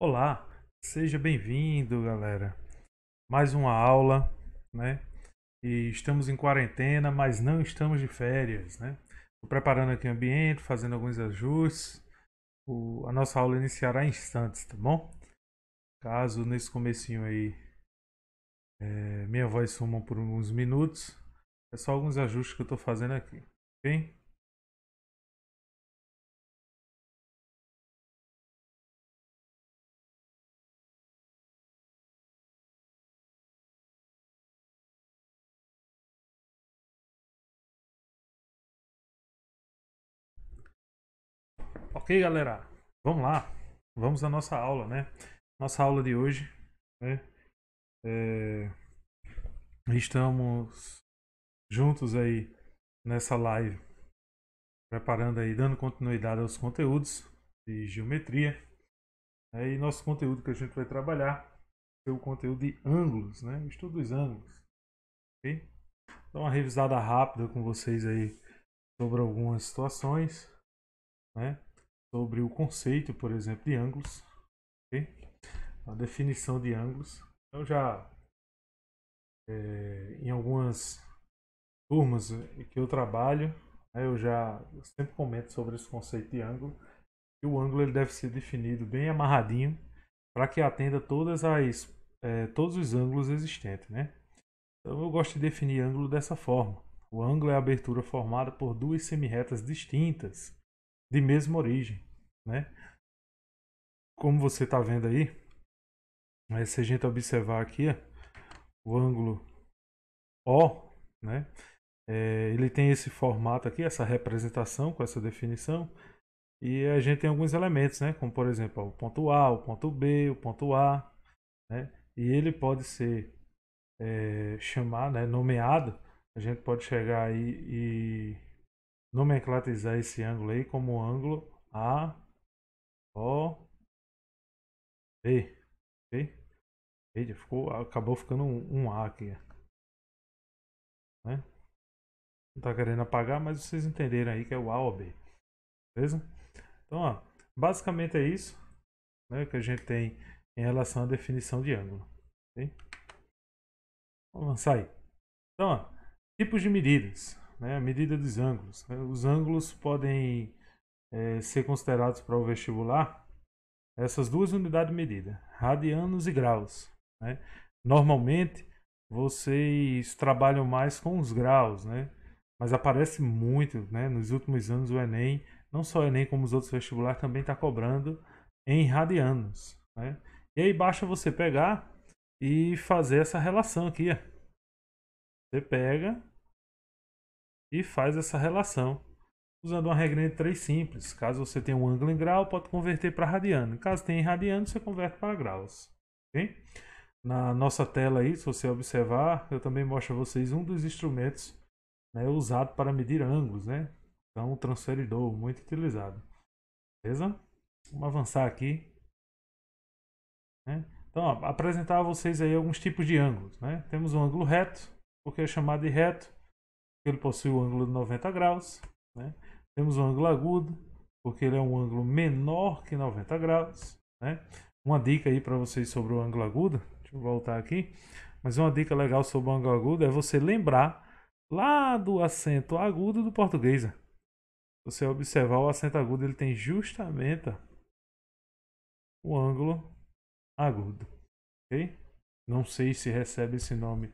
Olá, seja bem-vindo, galera. Mais uma aula, né? E estamos em quarentena, mas não estamos de férias, né? Estou preparando aqui o ambiente, fazendo alguns ajustes. A nossa aula iniciará em instantes, tá bom? Caso nesse comecinho aí minha voz suma por uns minutos, é só alguns ajustes que eu estou fazendo aqui, ok? Ok, galera, vamos lá. Vamos à nossa aula, né? Nossa aula de hoje, né? É, Estamos juntos aí nessa live, preparando aí, dando continuidade aos conteúdos de geometria. E nosso conteúdo que a gente vai trabalhar é o conteúdo de ângulos, né? O estudo dos ângulos. Ok? Dar uma revisada rápida com vocês aí sobre algumas situações, né? Sobre o conceito, por exemplo, de ângulos, ok? A definição de ângulos. Eu já, em algumas turmas que eu trabalho, né, eu sempre comento sobre esse conceito de ângulo. E o ângulo ele deve ser definido bem amarradinho para que atenda todos os ângulos existentes, né? Então eu gosto de definir ângulo dessa forma. O ângulo é a abertura formada por duas semirretas distintas, de mesma origem, né? Como você está vendo aí, se a gente observar aqui, o ângulo O, né? Ele tem esse formato aqui, essa representação com essa definição. E a gente tem alguns elementos, né? Como por exemplo, o ponto A, o ponto B, o ponto A, né? E ele pode ser chamado, né, nomeado. A gente pode chegar aí e nomenclatizar esse ângulo aí como ângulo AOB, ok? Eita, acabou ficando um A aqui, né? Não tá querendo apagar, mas vocês entenderam aí que é o AOB, beleza? Então, ó, basicamente é isso, né, que a gente tem em relação à definição de ângulo, ok? Vamos avançar aí. Então, ó, tipos de medidas, né? A medida dos ângulos, né? Os ângulos podem ser considerados para o vestibular essas duas unidades de medida, radianos e graus, né? Normalmente vocês trabalham mais com os graus, né? Mas aparece muito, né? Nos últimos anos o Enem, não só o Enem como os outros vestibulares também está cobrando em radianos, né? E aí basta você pegar e fazer essa relação aqui, ó. Você pega e faz essa relação usando uma regrinha de 3 simples. Caso você tenha um ângulo em grau, pode converter para radiano. Caso tenha em radiano, você converte para graus. Okay? Na nossa tela aí, se você observar, eu também mostro a vocês um dos instrumentos, né, usado para medir ângulos, né? Então, o transferidor, muito utilizado. Beleza? Vamos avançar aqui, né? Então, ó, apresentar a vocês aí alguns tipos de ângulos, né? Temos um ângulo reto, porque é chamado de reto, porque ele possui o ângulo de 90 graus, né? Temos um ângulo agudo, porque ele é um ângulo menor que 90 graus, né? Uma dica aí para vocês sobre o ângulo agudo, deixa eu voltar aqui, mas uma dica legal sobre o ângulo agudo é você lembrar lá do acento agudo do português. Você observar o acento agudo, ele tem justamente o ângulo agudo, ok? Não sei se recebe esse nome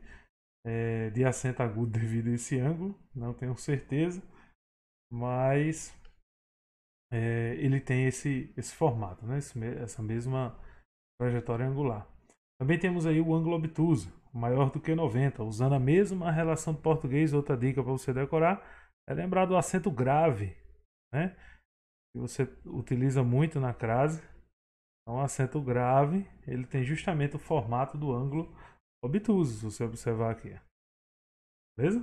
de acento agudo devido a esse ângulo, não tenho certeza, mas ele tem esse formato, né? Essa mesma trajetória angular. Também temos aí o ângulo obtuso, maior do que 90, usando a mesma relação de português. Outra dica para você decorar é lembrar do acento grave, né? Que você utiliza muito na crase. Então, o acento grave, ele tem justamente o formato do ângulo obtuso, se você observar aqui. Beleza?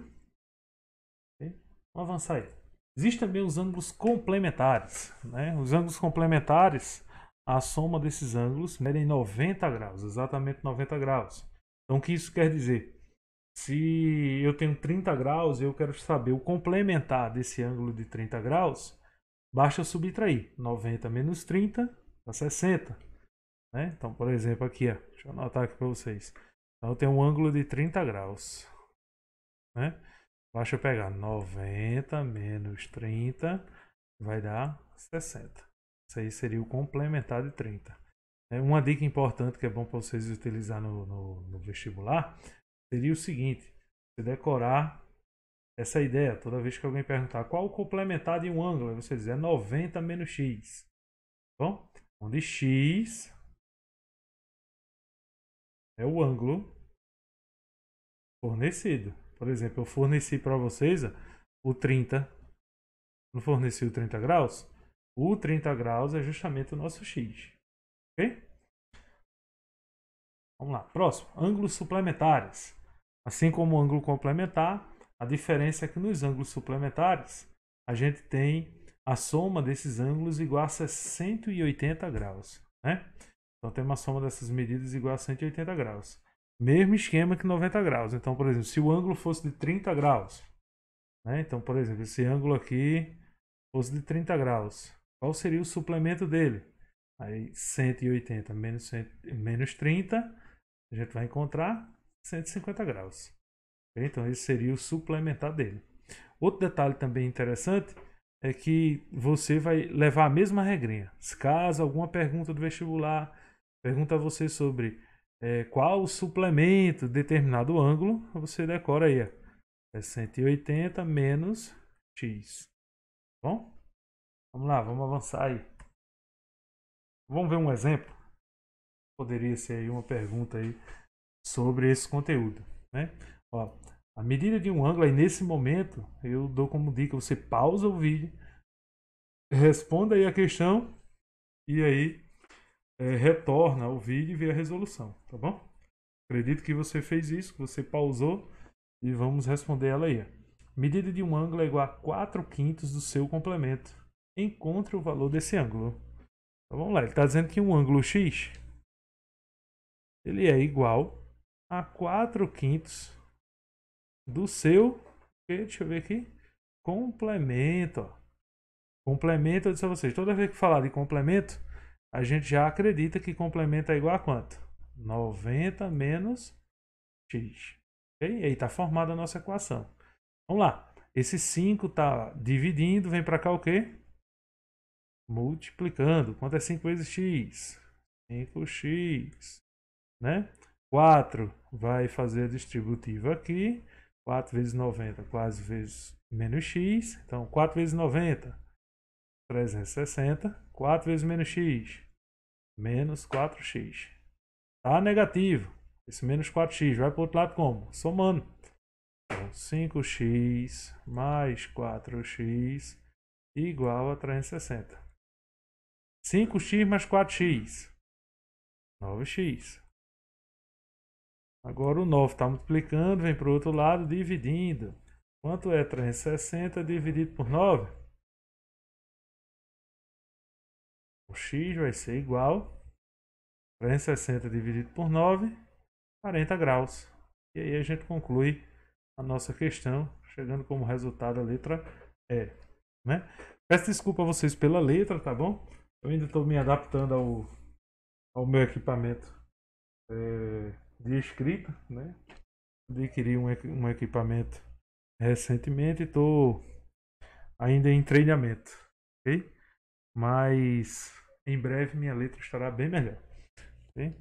Ok? Vamos avançar aí. Existem também os ângulos complementares, né? Os ângulos complementares, a soma desses ângulos medem 90 graus, exatamente 90 graus. Então, o que isso quer dizer? Se eu tenho 30 graus e eu quero saber o complementar desse ângulo de 30 graus, basta eu subtrair 90 menos 30 dá 60. né? Então, por exemplo, aqui, ó, deixa eu anotar aqui para vocês. Então, eu tenho um ângulo de 30 graus, né? Basta eu pegar 90 menos 30, vai dar 60. Isso aí seria o complementar de 30. Uma dica importante que é bom para vocês utilizar no vestibular seria o seguinte: você decorar essa ideia. Toda vez que alguém perguntar qual o complementar de um ângulo, você dizer 90 menos x. Bom, onde x é o ângulo fornecido. Por exemplo, eu forneci para vocês o 30. Não forneci o 30 graus? O 30 graus é justamente o nosso x. Ok? Vamos lá. Próximo. Ângulos suplementares. Assim como o ângulo complementar, a diferença é que nos ângulos suplementares a gente tem a soma desses ângulos igual a 180 graus. Né? Então tem uma soma dessas medidas igual a 180 graus. Mesmo esquema que 90 graus. Então, por exemplo, se o ângulo fosse de 30 graus, né? Então, por exemplo, esse ângulo aqui fosse de 30 graus, qual seria o suplemento dele? Aí 180 menos 30, a gente vai encontrar 150 graus. Então esse seria o suplementar dele. Outro detalhe também interessante é que você vai levar a mesma regrinha. Se caso alguma pergunta do vestibular pergunta a você sobre qual o suplemento de determinado ângulo, você decora aí. É 180 menos x. Bom? Vamos lá, vamos avançar aí. Vamos ver um exemplo? Poderia ser aí uma pergunta aí sobre esse conteúdo, né? Ó, a medida de um ângulo aí nesse momento, eu dou como dica, você pausa o vídeo, responda aí a questão e aí retorna ao vídeo e vê a resolução, tá bom? Acredito que você fez isso, que você pausou e vamos responder ela aí. Medida de um ângulo é igual a 4/5 do seu complemento. Encontre o valor desse ângulo. Então vamos lá, ele está dizendo que um ângulo x ele é igual a 4/5 do seu, deixa eu ver aqui, complemento. Ó. Complemento, eu disse a vocês, toda vez que falar de complemento, a gente já acredita que complemento é igual a quanto? 90 menos x. Okay? E aí está formada a nossa equação. Vamos lá. Esse 5 está dividindo, vem para cá o quê? Multiplicando. Quanto é 5 vezes x? 5x. Né? 4 vai fazer a distributiva aqui. 4 vezes 90, 4 vezes menos x. Então, 4 vezes 90, 360. 4 vezes menos x, menos 4x. Tá negativo. Esse menos 4x vai para o outro lado como? Somando. Então, 5x mais 4x igual a 360. 5x mais 4x, 9x. Agora o 9 está multiplicando, vem para o outro lado, dividindo. Quanto é 360 dividido por 9? O x vai ser igual a 360 dividido por 9, 40 graus. E aí a gente conclui a nossa questão, chegando como resultado a letra E. Né? Peço desculpa a vocês pela letra, tá bom? Eu ainda estou me adaptando ao meu equipamento de escrita, né? Adquiri um equipamento recentemente e estou ainda em treinamento, ok? Mas em breve minha letra estará bem melhor, ok?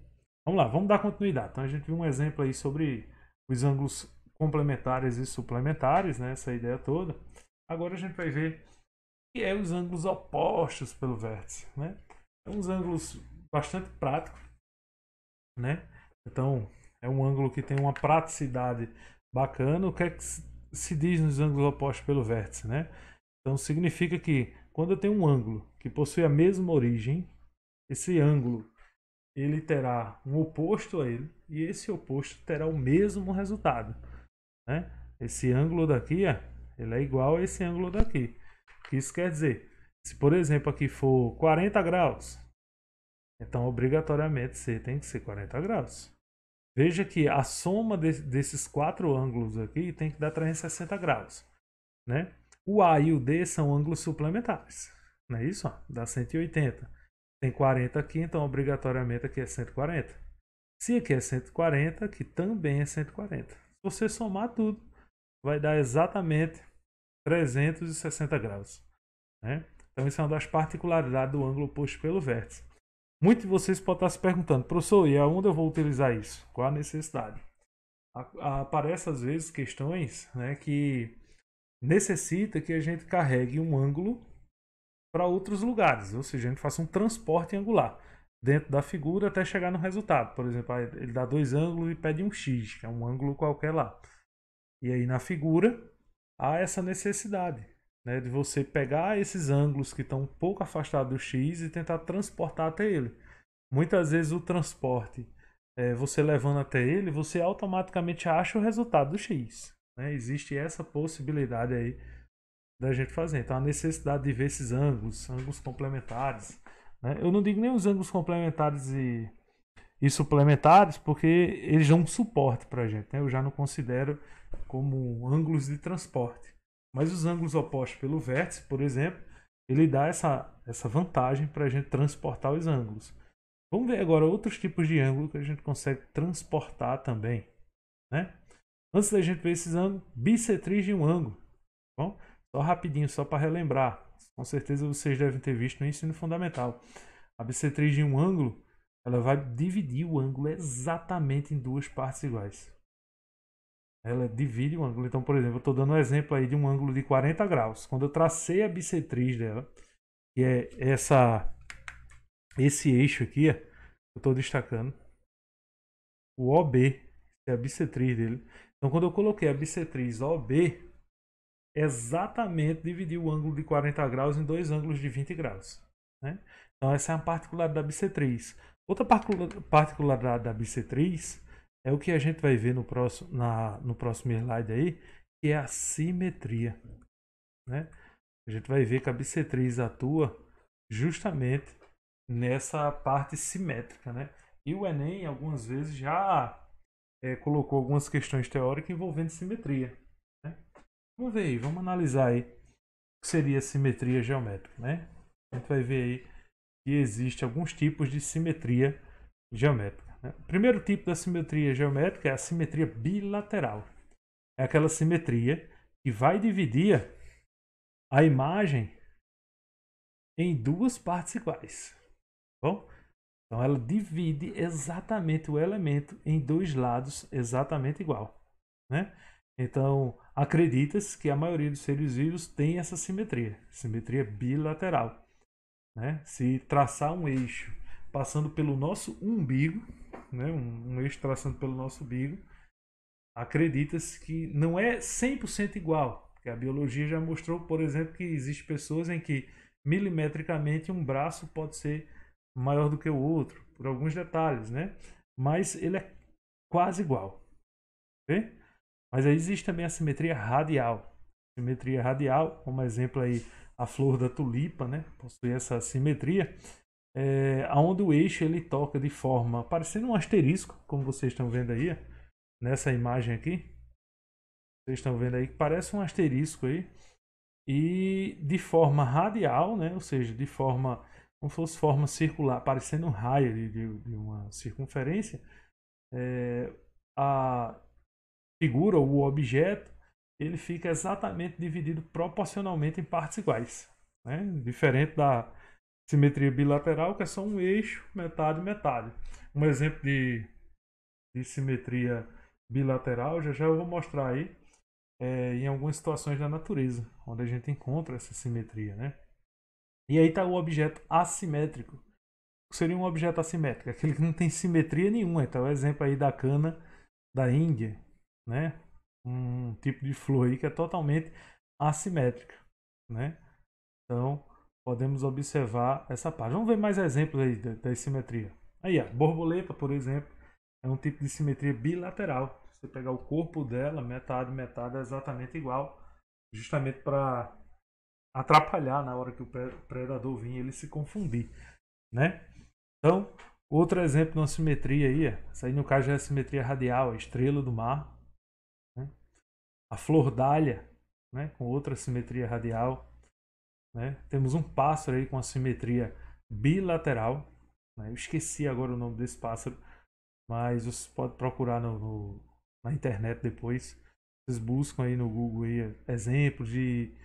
Vamos lá, vamos dar continuidade. Então a gente viu um exemplo aí sobre os ângulos complementares e suplementares, né? Essa ideia toda. Agora a gente vai ver o que é os ângulos opostos pelo vértice, né? São uns ângulos bastante práticos, né? Então é um ângulo que tem uma praticidade bacana. O que é que se diz nos ângulos opostos pelo vértice, né? Então significa que quando eu tenho um ângulo que possui a mesma origem, esse ângulo ele terá um oposto a ele e esse oposto terá o mesmo resultado, né? Esse ângulo daqui, ele é igual a esse ângulo daqui. O que isso quer dizer? Se por exemplo aqui for 40 graus, então obrigatoriamente C tem que ser 40 graus. Veja que a soma desses quatro ângulos aqui tem que dar 360 graus, né? O A e o D são ângulos suplementares, não é isso? Dá 180. tem 40 aqui, então obrigatoriamente aqui é 140. Se aqui é 140, aqui também é 140. Se você somar tudo, vai dar exatamente 360 graus. Né? Então, isso é uma das particularidades do ângulo oposto pelo vértice. Muitos de vocês podem estar se perguntando, professor, e aonde eu vou utilizar isso? Qual a necessidade? Aparece às vezes questões, né, que necessita que a gente carregue um ângulo para outros lugares, ou seja, a gente faça um transporte angular dentro da figura até chegar no resultado. Por exemplo, ele dá dois ângulos e pede um x, que é um ângulo qualquer lá. E aí na figura há essa necessidade, né, de você pegar esses ângulos que estão um pouco afastados do x e tentar transportar até ele. Muitas vezes o transporte, você levando até ele, você automaticamente acha o resultado do x. Né? Existe essa possibilidade aí da gente fazer. Então a necessidade de ver esses ângulos complementares. Né? Eu não digo nem os ângulos complementares e suplementares, porque eles dão um suporte para a gente. Né? Eu já não considero como ângulos de transporte. Mas os ângulos opostos pelo vértice, por exemplo, ele dá essa vantagem para a gente transportar os ângulos. Vamos ver agora outros tipos de ângulo que a gente consegue transportar também. Né? Antes da gente ver esses ângulos, bissetriz de um ângulo. Bom, só rapidinho, só para relembrar. Com certeza vocês devem ter visto no ensino fundamental. A bissetriz de um ângulo, ela vai dividir o ângulo exatamente em duas partes iguais. Ela divide o ângulo. Então, por exemplo, eu estou dando um exemplo aí de um ângulo de 40 graus. Quando eu tracei a bissetriz dela, que é esse eixo aqui, eu estou destacando, o OB, que é a bissetriz dele. Então, quando eu coloquei a bissetriz OB, exatamente dividir o ângulo de 40 graus em dois ângulos de 20 graus. Né? Então, essa é a particularidade da bissetriz. Outra particularidade da bissetriz é o que a gente vai ver no próximo slide aí, que é a simetria. Né? A gente vai ver que a bissetriz atua justamente nessa parte simétrica. Né? E o Enem, algumas vezes, já colocou algumas questões teóricas envolvendo simetria. Né? Vamos ver aí, vamos analisar aí o que seria simetria geométrica. Né? A gente vai ver aí que existe alguns tipos de simetria geométrica. Né? O primeiro tipo da simetria geométrica é a simetria bilateral. É aquela simetria que vai dividir a imagem em duas partes iguais. Bom? Então ela divide exatamente o elemento em dois lados exatamente igual. Né? Então acredita-se que a maioria dos seres vivos tem essa simetria bilateral. Né? Se traçar um eixo passando pelo nosso umbigo, né? um eixo traçando pelo nosso umbigo, acredita-se que não é 100% igual. Porque a biologia já mostrou, por exemplo, que existem pessoas em que milimetricamente um braço pode ser maior do que o outro, por alguns detalhes, né? Mas ele é quase igual. Okay? Mas aí existe também a simetria radial. Simetria radial, como exemplo aí, a flor da tulipa, né? Possui essa simetria, onde o eixo ele toca de forma parecendo um asterisco, como vocês estão vendo aí, nessa imagem aqui. Vocês estão vendo aí que parece um asterisco aí. E de forma radial, né? Ou seja, de forma como se fosse forma circular, parecendo um raio de uma circunferência, a figura ou o objeto ele fica exatamente dividido proporcionalmente em partes iguais. Né? Diferente da simetria bilateral, que é só um eixo, metade, metade. Um exemplo de simetria bilateral, já eu vou mostrar aí em algumas situações da natureza, onde a gente encontra essa simetria. Né? E aí está o objeto assimétrico. O que seria um objeto assimétrico? Aquele que não tem simetria nenhuma. Então, o exemplo aí da cana da Índia, né? Um tipo de flor aí que é totalmente assimétrica, né? Então, podemos observar essa parte. Vamos ver mais exemplos aí da simetria. Aí, a borboleta, por exemplo, é um tipo de simetria bilateral. Você pegar o corpo dela, metade, metade, é exatamente igual, justamente para atrapalhar na hora que o predador vir ele se confundir, né? Então, outro exemplo de uma simetria aí, essa aí no caso é a simetria radial, a estrela do mar, né? A flor dália, né? Com outra simetria radial, né? Temos um pássaro aí com a simetria bilateral. Né? Eu esqueci agora o nome desse pássaro, mas você pode procurar na internet depois. Vocês buscam aí no Google aí, exemplos de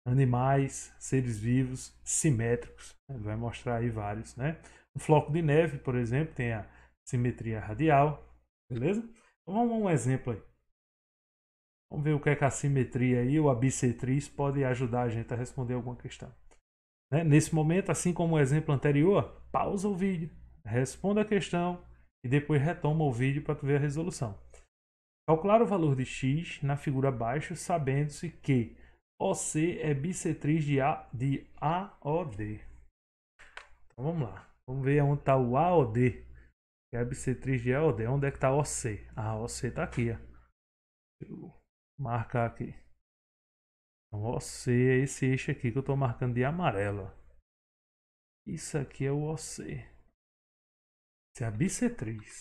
animais, seres vivos, simétricos. Ele vai mostrar aí vários, né? Um floco de neve, por exemplo, tem a simetria radial, beleza? Então vamos a um exemplo aí. Vamos ver o que é que a simetria aí ou a bissetriz pode ajudar a gente a responder alguma questão. Né? Nesse momento, assim como o exemplo anterior, pausa o vídeo, responda a questão e depois retoma o vídeo para tu ver a resolução. Calcular o valor de x na figura abaixo, sabendo-se que OC é bissetriz de AOD. Então vamos lá. Vamos ver onde está o AOD, que é a bissetriz de AOD. Onde é que está OC? A OC está aqui. Ó. Vou marcar aqui. Então, OC é esse eixo aqui que eu estou marcando de amarelo. Isso aqui é o OC. Isso é a bissetriz.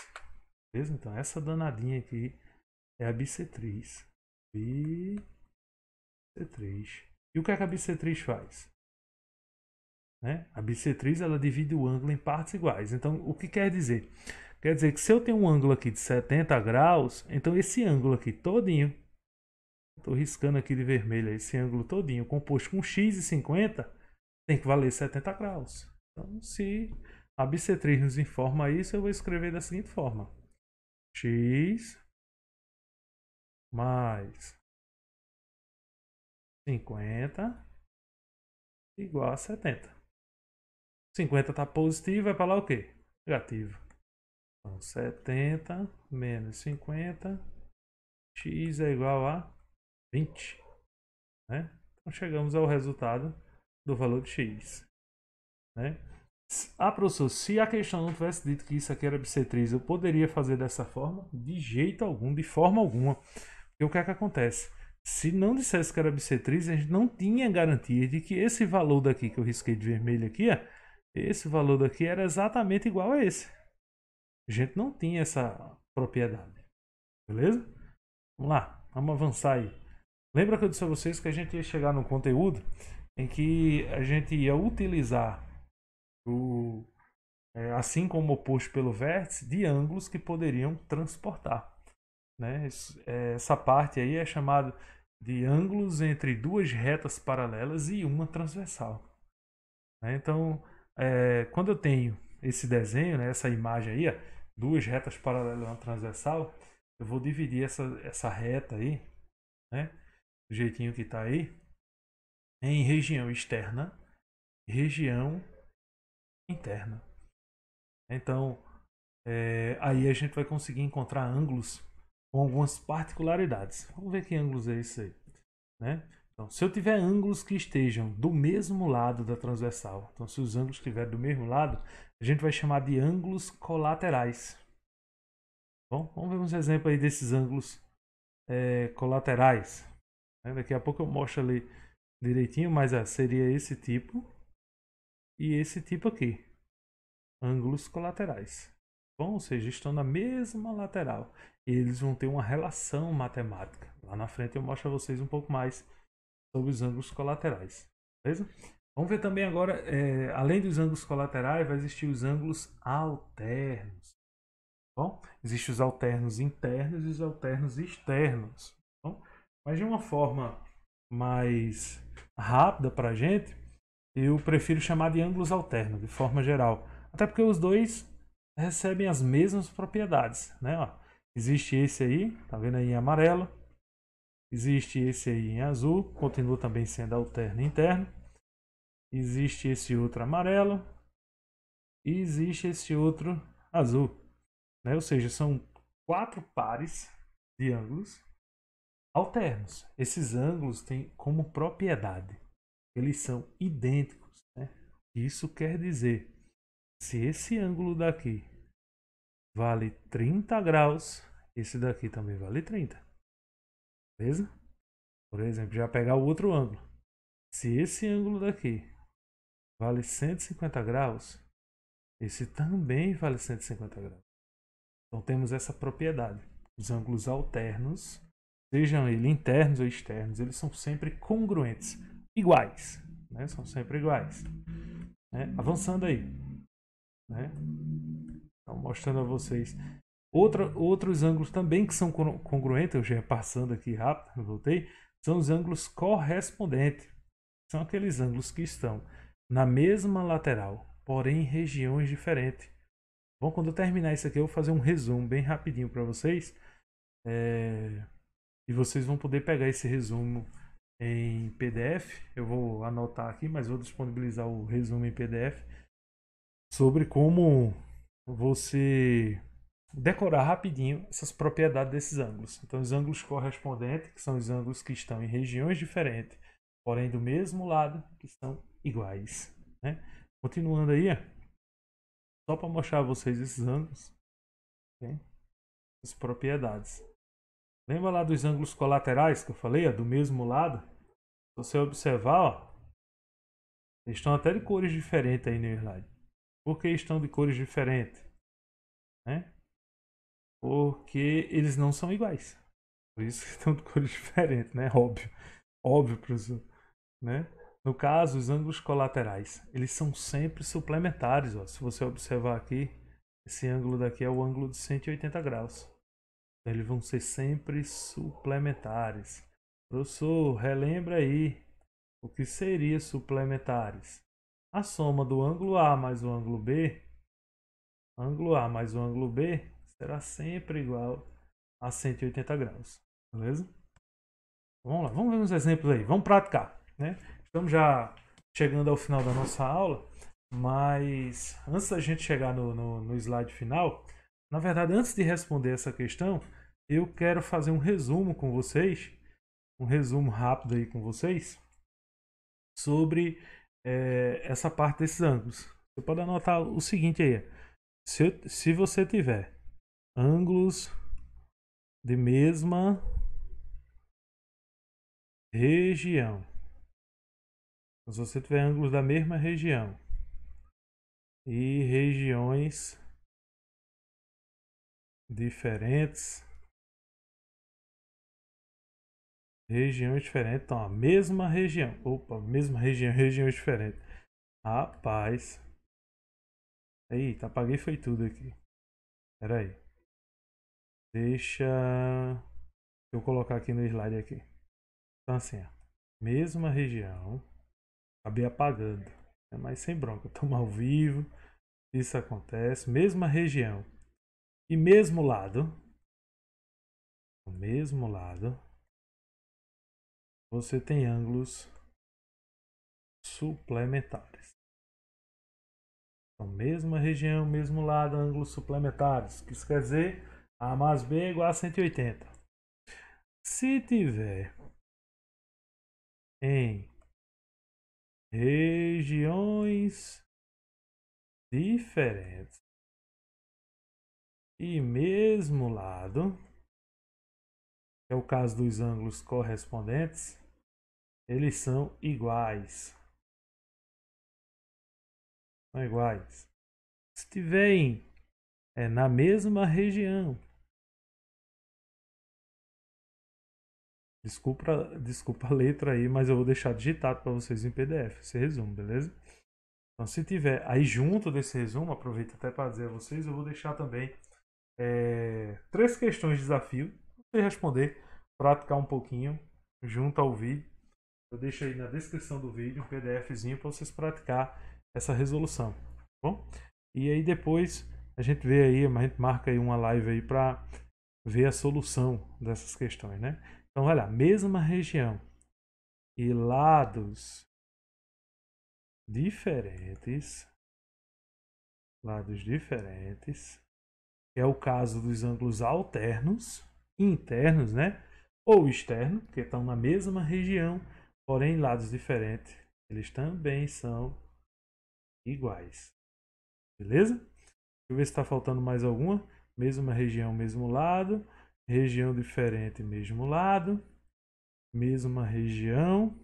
Beleza? Então essa danadinha aqui é a bissetriz. Bissetriz. E o que é que a bissetriz faz? Né? A bissetriz ela divide o ângulo em partes iguais. Então, o que quer dizer? Quer dizer que se eu tenho um ângulo aqui de 70 graus, então esse ângulo aqui todinho, estou riscando aqui de vermelho, esse ângulo todinho, composto com x e 50, tem que valer 70 graus. Então, se a bissetriz nos informa isso, eu vou escrever da seguinte forma. X mais 50 igual a 70. 50 está positivo, vai para lá o quê? Negativo. Então, 70 menos 50, x é igual a 20. Né? Então, chegamos ao resultado do valor de x. Né? Professor, se a questão não tivesse dito que isso aqui era bissetriz, eu poderia fazer dessa forma? De jeito algum, de forma alguma. Porque o que é que acontece? Se não dissesse que era bissetriz, a gente não tinha garantia de que esse valor daqui que eu risquei de vermelho aqui, ó, esse valor daqui era exatamente igual a esse. A gente não tinha essa propriedade. Beleza? Vamos lá, vamos avançar aí. Lembra que eu disse a vocês que a gente ia chegar no conteúdo em que a gente ia utilizar assim como oposto pelo vértice, de ângulos que poderiam transportar. Né? Essa parte aí é chamada de ângulos entre duas retas paralelas e uma transversal. Né? Então, quando eu tenho esse desenho, né, essa imagem aí, ó, duas retas paralelas e uma transversal, eu vou dividir essa reta aí, né, do jeitinho que está aí, em região externa e região interna. Então, aí a gente vai conseguir encontrar ângulos com algumas particularidades. Vamos ver que ângulos é esse aí. Né? Então, se eu tiver ângulos que estejam do mesmo lado da transversal, então se os ângulos estiverem do mesmo lado, a gente vai chamar de ângulos colaterais. Bom, vamos ver uns exemplos aí desses ângulos colaterais. Daqui a pouco eu mostro ali direitinho, mas seria esse tipo e esse tipo aqui. Ângulos colaterais. Bom, ou seja, estão na mesma lateral. E eles vão ter uma relação matemática. Lá na frente eu mostro a vocês um pouco mais sobre os ângulos colaterais. Beleza? Vamos ver também agora, além dos ângulos colaterais, vai existir os ângulos alternos. Bom, existem os alternos internos e os alternos externos. Bom, mas de uma forma mais rápida para a gente, eu prefiro chamar de ângulos alternos, de forma geral. Até porque os dois recebem as mesmas propriedades. Né? Ó, existe esse aí, tá vendo aí em amarelo. Existe esse aí em azul, continua também sendo alterno interno. Existe esse outro amarelo. E existe esse outro azul. Né? Ou seja, são 4 pares de ângulos alternos. Esses ângulos têm como propriedade, eles são idênticos. Né? Isso quer dizer, se esse ângulo daqui vale 30 graus, esse daqui também vale 30. Beleza? Por exemplo, já pegar o outro ângulo. Se esse ângulo daqui vale 150 graus, esse também vale 150 graus. Então temos essa propriedade. Os ângulos alternos, sejam eles internos ou externos, eles são sempre congruentes, iguais. Né? São sempre iguais. né? Avançando aí, né? Então, mostrando a vocês outros ângulos também que são congruentes, eu já passando aqui rápido, voltei, são os ângulos correspondentes. São aqueles ângulos que estão na mesma lateral, porém em regiões diferentes. Bom, quando eu terminar isso aqui, eu vou fazer um resumo bem rapidinho para vocês. E vocês vão poder pegar esse resumo em PDF. Eu vou anotar aqui, mas vou disponibilizar o resumo em PDF sobre como você decorar rapidinho essas propriedades desses ângulos. Então, os ângulos correspondentes, que são os ângulos que estão em regiões diferentes, porém do mesmo lado, que são iguais, né? Continuando aí, só para mostrar a vocês esses ângulos, okay? As propriedades. Lembra lá dos ângulos colaterais que eu falei, do mesmo lado? Se você observar, ó, eles estão até de cores diferentes aí no slide. Por que estão de cores diferentes? Né? Porque eles não são iguais. Por isso que estão de cores diferentes, né? Óbvio. Óbvio, professor. Né? No caso, os ângulos colaterais, eles são sempre suplementares. Ó. Se você observar aqui, esse ângulo daqui é o ângulo de 180 graus. Então, eles vão ser sempre suplementares. Professor, relembra aí o que seria suplementares. A soma do ângulo A mais o ângulo B, ângulo A mais o ângulo B, será sempre igual a 180 graus. Beleza? Vamos lá, vamos ver uns exemplos aí. Vamos praticar, né? Estamos já chegando ao final da nossa aula, mas antes da gente chegar no slide final, na verdade, antes de responder essa questão, eu quero fazer um resumo com vocês, um resumo rápido aí com vocês, sobre essa parte desses ângulos. Você pode anotar o seguinte aí. Se você tiver ângulos de mesma região, se você tiver ângulos da mesma região e regiões diferentes, então a mesma região, mesma região, regiões diferentes. Rapaz, eita, apaguei foi tudo aqui. Espera aí. Deixa eu colocar aqui no slide aqui. Então assim, ó, mesma região, acabei apagando, mas sem bronca, estamos ao vivo, isso acontece, mesma região e mesmo lado, o mesmo lado, você tem ângulos suplementares. Então, mesma região, mesmo lado, ângulos suplementares. O que isso quer dizer? A mais B é igual a 180. Se tiver em regiões diferentes e mesmo lado, que é o caso dos ângulos correspondentes, eles são iguais. São iguais. Se tiverem na mesma região, desculpa a letra aí, mas eu vou deixar digitado para vocês em PDF esse resumo, beleza? Então, se tiver aí junto desse resumo, aproveito até para dizer a vocês, eu vou deixar também 3 questões de desafio para você responder, praticar um pouquinho junto ao vídeo. Eu deixo aí na descrição do vídeo um PDFzinho para vocês praticar essa resolução, tá bom? E aí depois a gente vê aí, a gente marca aí uma live aí para ver a solução dessas questões, né? Então, olha, mesma região e lados diferentes, é o caso dos ângulos alternos, internos, né? Ou externos, que estão na mesma região, porém em lados diferentes. Eles também são iguais. Beleza? Deixa eu ver se está faltando mais alguma. Mesma região, mesmo lado. Região diferente, mesmo lado. Mesma região,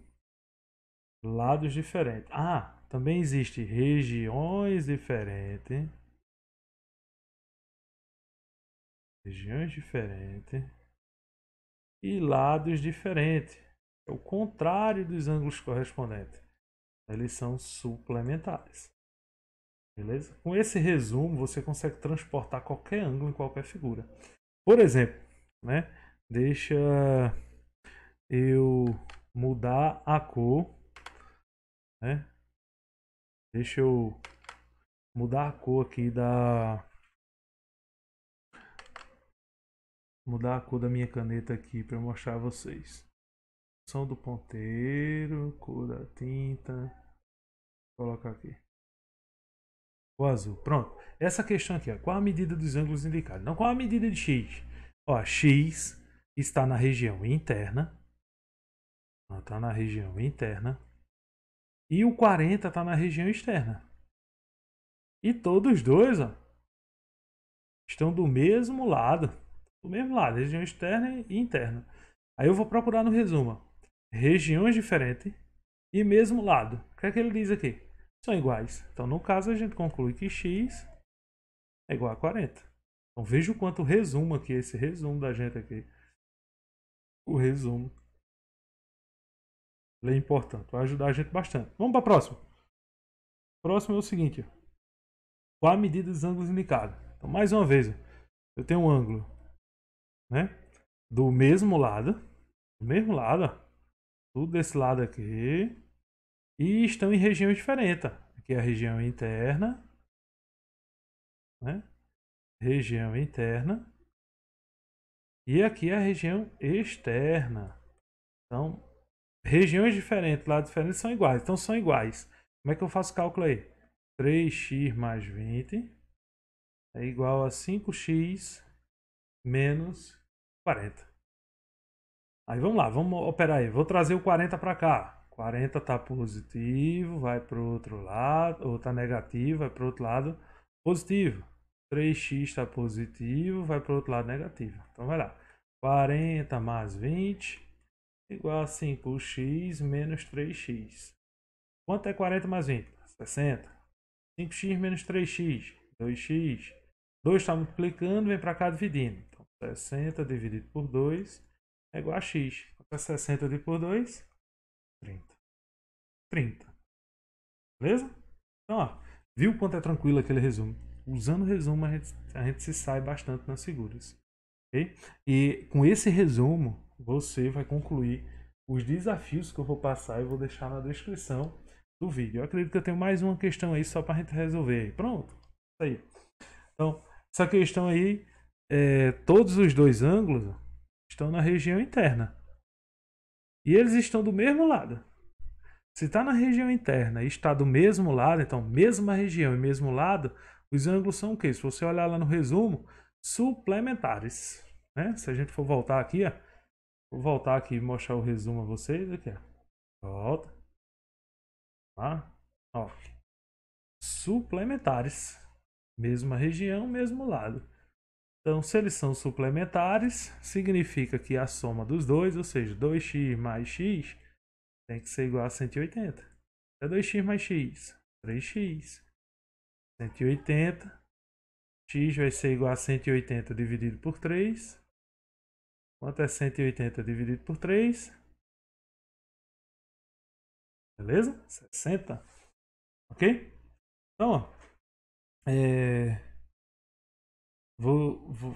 lados diferentes. Ah, também existe regiões diferentes. Regiões diferentes. E lados diferentes. É o contrário dos ângulos correspondentes. Eles são suplementares. Beleza? Com esse resumo, você consegue transportar qualquer ângulo em qualquer figura. Por exemplo, né? Deixa eu mudar a cor, né? Deixa eu mudar a cor aqui mudar a cor da minha caneta aqui para mostrar a vocês. Som do ponteiro, cor da tinta. Vou colocar aqui. O azul. Pronto. Essa questão aqui, ó. Qual a medida dos ângulos indicados? Não, qual a medida de x? Ó, x está na região interna. Está na região interna. E o 40 está na região externa. E todos os dois, ó, estão do mesmo lado. Do mesmo lado, região externa e interna. Aí eu vou procurar no resumo. Regiões diferentes e mesmo lado. O que é que ele diz aqui? São iguais. Então, no caso, a gente conclui que x é igual a 40. Então, veja o quanto o resumo aqui, esse resumo da gente aqui. O resumo. Ele é importante, vai ajudar a gente bastante. Vamos para a próxima. Próximo é o seguinte. Qual a medida dos ângulos indicados? Então, mais uma vez, eu tenho um ângulo, né? Do mesmo lado. Do mesmo lado, ó. Tudo desse lado aqui. E estão em regiões diferentes. Aqui é a região interna, né? Região interna. E aqui é a região externa. Então, regiões diferentes, lados diferentes são iguais. Então, são iguais. Como é que eu faço o cálculo aí? 3x mais 20 é igual a 5x menos 40. Aí vamos lá, vamos operar aí. Vou trazer o 40 para cá. 40 está positivo, vai para o outro lado, ou está negativo, vai para o outro lado positivo. 3x está positivo, vai para o outro lado negativo. Então vai lá. 40 mais 20 igual a 5x menos 3x. Quanto é 40 mais 20? 60. 5x menos 3x, 2x. 2 está multiplicando, vem para cá dividindo. Então 60 dividido por 2 é igual a x. Quanto é 60 dividido por 2? 30. 30. Beleza? Então, ó, viu quanto é tranquilo aquele resumo? Usando o resumo, a gente se sai bastante nas figuras. Okay? E com esse resumo, você vai concluir os desafios que eu vou passar e vou deixar na descrição do vídeo. Eu acredito que eu tenho mais uma questão aí só para a gente resolver. Pronto. Isso aí. Então, essa questão aí, todos os dois ângulos estão na região interna. E eles estão do mesmo lado. Se está na região interna e está do mesmo lado, então mesma região e mesmo lado, os ângulos são o quê? Se você olhar lá no resumo, suplementares. Né? Se a gente for voltar aqui, ó, vou voltar aqui e mostrar o resumo a vocês. Aqui, ó. Volta. Tá? Ó. Suplementares. Mesma região, mesmo lado. Então, se eles são suplementares, significa que a soma dos dois, ou seja, 2x mais x, tem que ser igual a 180. É 2x mais x, 3x. 180. X vai ser igual a 180 dividido por 3. Quanto é 180 dividido por 3? Beleza? 60. Ok? Então, ó,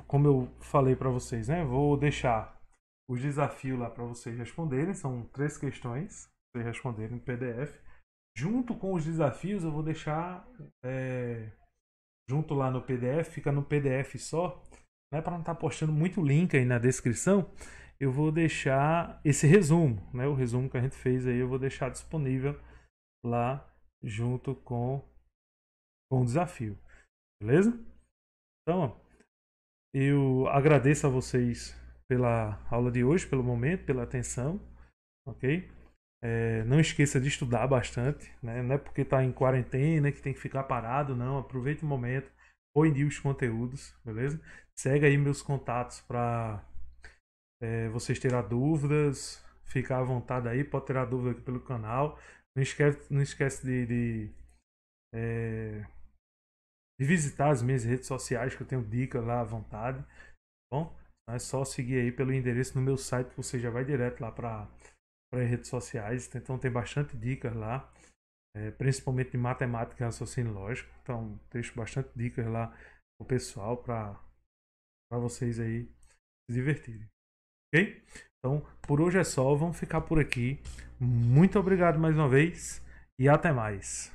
como eu falei para vocês, né? Vou deixar os desafios lá para vocês responderem. São 3 questões para vocês responderem no PDF. Junto com os desafios, eu vou deixar junto lá no PDF, fica no PDF só, né? Para não estar postando muito link aí na descrição, eu vou deixar esse resumo, né? O resumo que a gente fez aí, eu vou deixar disponível lá junto com o desafio, beleza? Então, ó, eu agradeço a vocês pela aula de hoje, pelo momento, pela atenção, ok? Não esqueça de estudar bastante, né? Não é porque está em quarentena que tem que ficar parado, não. Aproveite o momento, põe em dia os conteúdos, beleza? Segue aí meus contatos para vocês terem dúvidas, ficar à vontade aí, pode ter dúvida aqui pelo canal. Não esquece de visitar as minhas redes sociais, que eu tenho dicas lá à vontade. Tá bom? É só seguir aí pelo endereço no meu site, que você já vai direto lá para as redes sociais. Então tem bastante dicas lá. principalmente de matemática e raciocínio lógico. Então, deixo bastante dicas lá pro pessoal para vocês aí se divertirem. Ok? Então, por hoje é só. Vamos ficar por aqui. Muito obrigado mais uma vez e até mais.